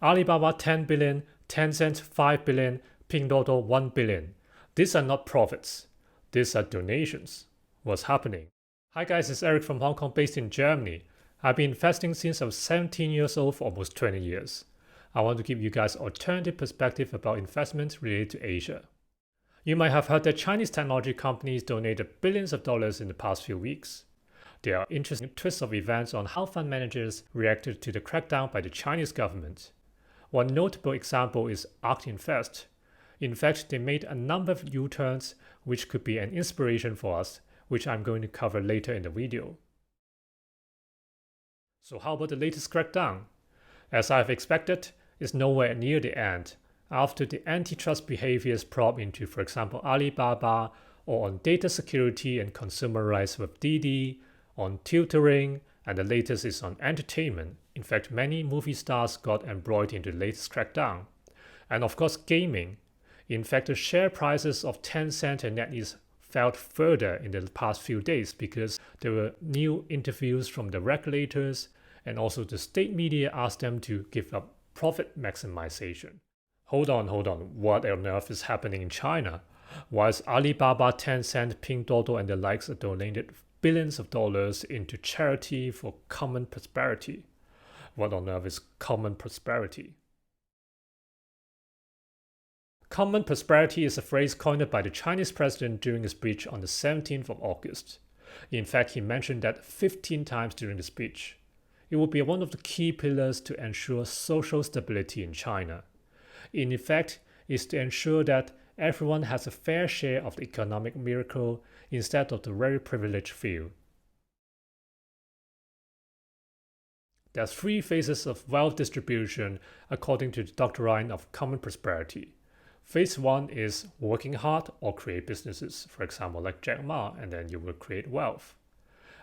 Alibaba 10 billion, Tencent 5 billion, Pinduoduo 1 billion. These are not profits. These are donations. What's happening? Hi guys, it's Eric from Hong Kong based in Germany. I've been investing since I was 17 years old for almost 20 years. I want to give you guys alternative perspective about investments related to Asia. You might have heard that Chinese technology companies donated billions of dollars in the past few weeks. There are interesting twists of events on how fund managers reacted to the crackdown by the Chinese government. One notable example is ARK Invest. In fact, they made a number of U-turns which could be an inspiration for us, which I'm going to cover later in the video. So how about the latest crackdown? As I've expected, it's nowhere near the end. After the antitrust behaviors probe into, for example, Alibaba, or on data security and consumer rights with Didi, on tutoring, and the latest is on entertainment. In fact, many movie stars got embroiled into the latest crackdown. And of course, gaming. In fact, the share prices of Tencent and NetEase fell further in the past few days because there were new interviews from the regulators, and also the state media asked them to give up profit maximization. Hold on, what on earth is happening in China? Why is Alibaba, Tencent, Pinduoduo and the likes are donated billions of dollars into charity for common prosperity? What on earth is common prosperity? Common prosperity is a phrase coined by the Chinese president during a speech on the 17th of August. In fact, he mentioned that 15 times during the speech. It will be one of the key pillars to ensure social stability in China. In effect, is to ensure that everyone has a fair share of the economic miracle instead of the very privileged few. There are three phases of wealth distribution according to the doctrine of common prosperity. Phase 1 is working hard or create businesses, for example like Jack Ma, and then you will create wealth.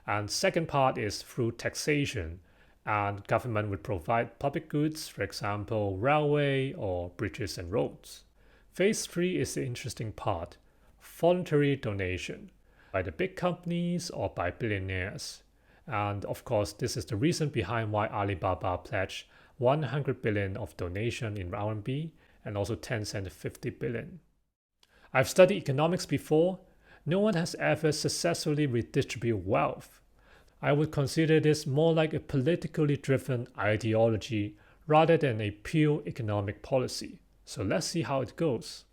And second part is through taxation, and government would provide public goods, for example railway or bridges and roads. Phase 3 is the interesting part, voluntary donation, by the big companies or by billionaires. And of course, this is the reason behind why Alibaba pledged 100 billion of donation in RMB and also Tencent 50 billion. I've studied economics before. No one has ever successfully redistributed wealth. I would consider this more like a politically driven ideology rather than a pure economic policy. So let's see how it goes.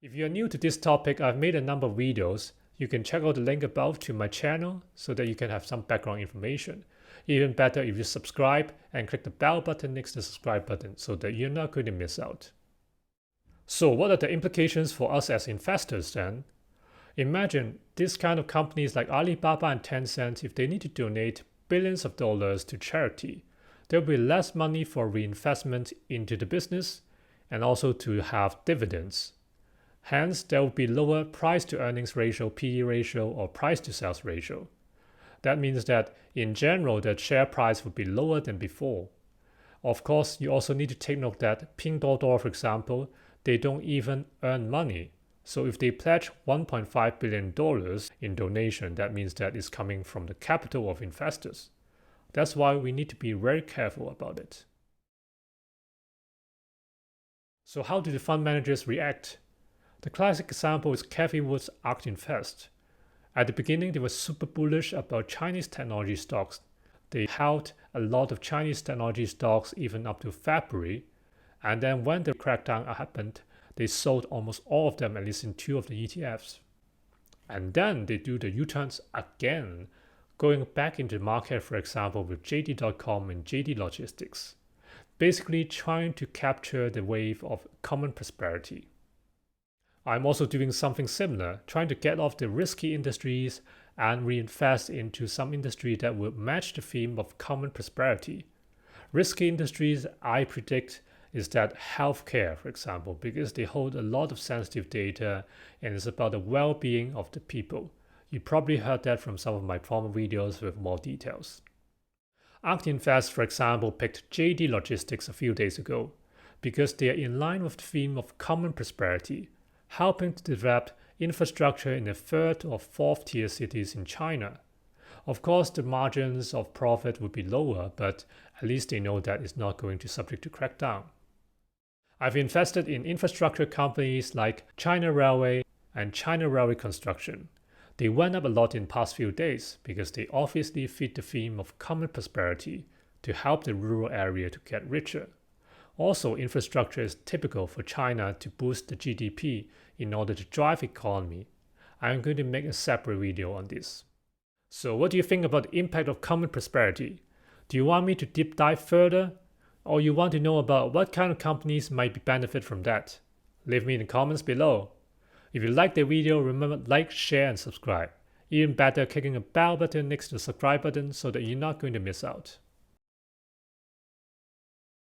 If you're new to this topic, I've made a number of videos. You can check out the link above to my channel so that you can have some background information. Even better if you subscribe and click the bell button next to the subscribe button so that you're not going to miss out. So what are the implications for us as investors then? Imagine this kind of companies like Alibaba and Tencent, if they need to donate billions of dollars to charity, there will be less money for reinvestment into the business and also to have dividends. Hence, there will be lower price to earnings ratio, PE ratio, or price to sales ratio. That means that in general, the share price would be lower than before. Of course, you also need to take note that Pinduoduo, for example, they don't even earn money. So if they pledge $1.5 billion in donation, that means that it's coming from the capital of investors. That's why we need to be very careful about it. So how do the fund managers react? The classic example is Cathie Wood's ARK Invest. At the beginning, they were super bullish about Chinese technology stocks. They held a lot of Chinese technology stocks even up to February. And then when the crackdown happened, they sold almost all of them, at least in 2 of the ETFs. And then they do the U-turns again, going back into the market, for example, with JD.com and JD Logistics, basically trying to capture the wave of common prosperity. I'm also doing something similar, trying to get off the risky industries and reinvest into some industry that will match the theme of common prosperity. Risky industries, I predict, is that healthcare, for example, because they hold a lot of sensitive data and it's about the well-being of the people. You probably heard that from some of my former videos with more details. ARK Invest, for example, picked JD Logistics a few days ago because they are in line with the theme of common prosperity, helping to develop infrastructure in the 3rd or 4th tier cities in China. Of course, the margins of profit would be lower, but at least they know that it's not going to subject to crackdown. I've invested in infrastructure companies like China Railway and China Railway Construction. They went up a lot in past few days because they obviously fit the theme of common prosperity to help the rural area to get richer. Also, infrastructure is typical for China to boost the GDP in order to drive economy. I'm going to make a separate video on this. So what do you think about the impact of common prosperity? Do you want me to deep dive further? Or you want to know about what kind of companies might benefit from that? Leave me in the comments below. If you like the video, remember to like, share, and subscribe. Even better, clicking a bell button next to the subscribe button so that you're not going to miss out.